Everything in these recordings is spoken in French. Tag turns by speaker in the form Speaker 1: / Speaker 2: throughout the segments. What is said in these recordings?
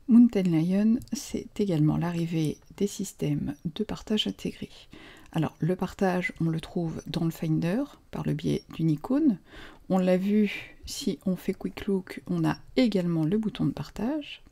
Speaker 1: Mountain Lion, c'est également l'arrivée des systèmes de partage intégrés. Alors, le partage, on le trouve dans le Finder, par le biais d'une icône. On l'a vu, si on fait Quick Look, on a également le bouton de partage.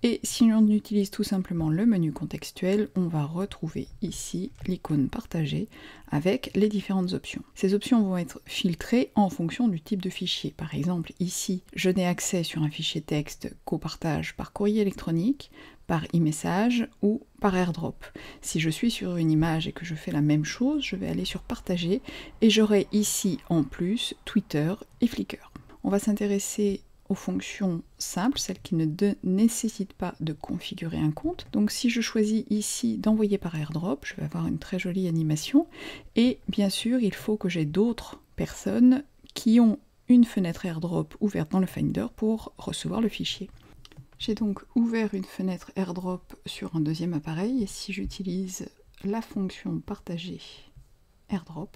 Speaker 1: Et si on utilise tout simplement le menu contextuel, on va retrouver ici l'icône partagée avec les différentes options. Ces options vont être filtrées en fonction du type de fichier. Par exemple, ici, je n'ai accès sur un fichier texte qu'au partage par courrier électronique, par e-message ou par AirDrop. Si je suis sur une image et que je fais la même chose, je vais aller sur Partager et j'aurai ici en plus Twitter et Flickr. On va s'intéresser aux fonctions simples, celles qui ne nécessitent pas de configurer un compte. Donc si je choisis ici d'envoyer par AirDrop, je vais avoir une très jolie animation. Et bien sûr, il faut que j'ai d'autres personnes qui ont une fenêtre AirDrop ouverte dans le Finder pour recevoir le fichier. J'ai donc ouvert une fenêtre AirDrop sur un deuxième appareil, et si j'utilise la fonction partager AirDrop,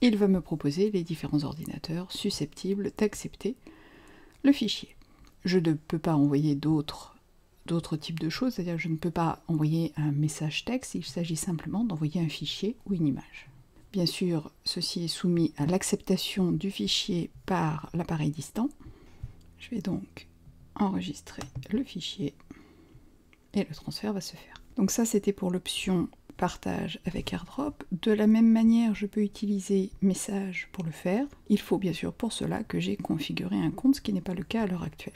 Speaker 1: il va me proposer les différents ordinateurs susceptibles d'accepter le fichier. Je ne peux pas envoyer d'autres types de choses, c'est-à-dire je ne peux pas envoyer un message texte, il s'agit simplement d'envoyer un fichier ou une image. Bien sûr, ceci est soumis à l'acceptation du fichier par l'appareil distant. Je vais donc enregistrer le fichier et le transfert va se faire. Donc ça, c'était pour l'option partage avec AirDrop. De la même manière, je peux utiliser message pour le faire. Il faut bien sûr pour cela que j'ai configuré un compte, ce qui n'est pas le cas à l'heure actuelle.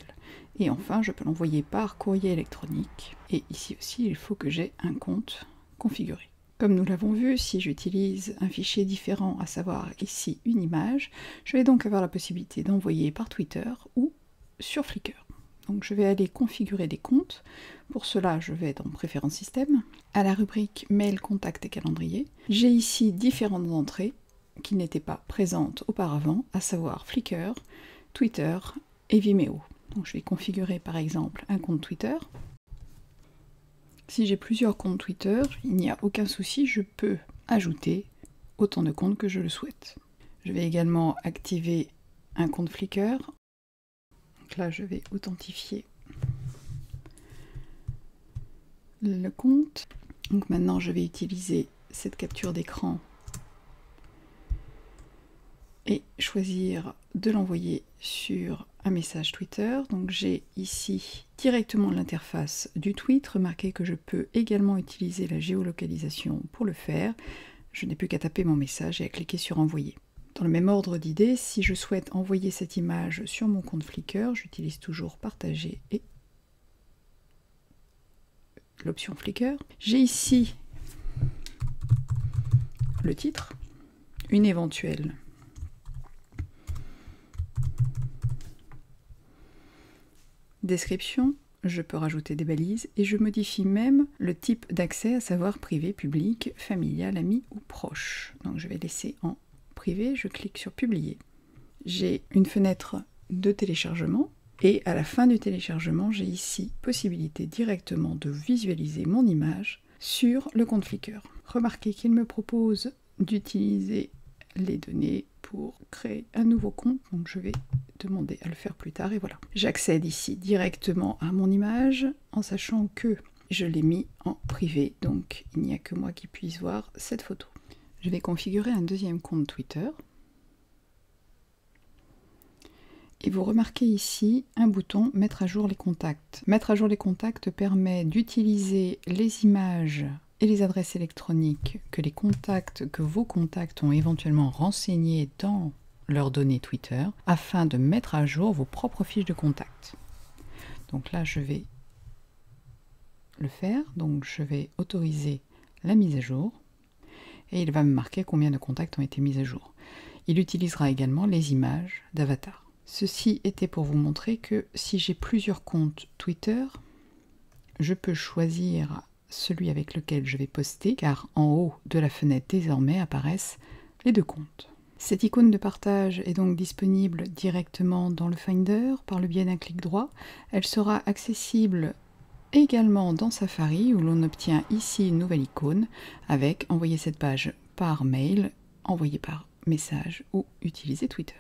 Speaker 1: Et enfin, je peux l'envoyer par courrier électronique. Et ici aussi, il faut que j'ai un compte configuré. Comme nous l'avons vu, si j'utilise un fichier différent, à savoir ici une image, je vais donc avoir la possibilité d'envoyer par Twitter ou sur Flickr. Donc je vais aller configurer des comptes. Pour cela, je vais dans Préférences système, à la rubrique Mail, Contact et Calendrier. J'ai ici différentes entrées qui n'étaient pas présentes auparavant, à savoir Flickr, Twitter et Vimeo. Donc je vais configurer par exemple un compte Twitter. Si j'ai plusieurs comptes Twitter, il n'y a aucun souci, je peux ajouter autant de comptes que je le souhaite. Je vais également activer un compte Flickr. Donc là, je vais authentifier le compte. Donc maintenant, je vais utiliser cette capture d'écran et choisir de l'envoyer sur un message Twitter. Donc j'ai ici directement l'interface du tweet. Remarquez que je peux également utiliser la géolocalisation pour le faire. Je n'ai plus qu'à taper mon message et à cliquer sur envoyer. Dans le même ordre d'idée, si je souhaite envoyer cette image sur mon compte Flickr, j'utilise toujours partager et l'option Flickr. J'ai ici le titre, une éventuelle description, je peux rajouter des balises et je modifie même le type d'accès, à savoir privé, public, familial, ami ou proche. Donc je vais laisser en privé, je clique sur publier. J'ai une fenêtre de téléchargement et à la fin du téléchargement, j'ai ici possibilité directement de visualiser mon image sur le compte Flickr. Remarquez qu'il me propose d'utiliser les données pour créer un nouveau compte, donc je vais demander à le faire plus tard et voilà. J'accède ici directement à mon image en sachant que je l'ai mis en privé, donc il n'y a que moi qui puisse voir cette photo. Je vais configurer un deuxième compte Twitter. Et vous remarquez ici un bouton mettre à jour les contacts. Mettre à jour les contacts permet d'utiliser les images et les adresses électroniques que vos contacts ont éventuellement renseignées dans leurs données Twitter afin de mettre à jour vos propres fiches de contact. Donc là, je vais le faire. Donc je vais autoriser la mise à jour et il va me marquer combien de contacts ont été mis à jour. Il utilisera également les images d'avatar. Ceci était pour vous montrer que si j'ai plusieurs comptes Twitter, je peux choisir celui avec lequel je vais poster, car en haut de la fenêtre désormais apparaissent les deux comptes. Cette icône de partage est donc disponible directement dans le Finder par le biais d'un clic droit. Elle sera accessible également dans Safari où l'on obtient ici une nouvelle icône avec envoyer cette page par mail, envoyer par message ou utiliser Twitter.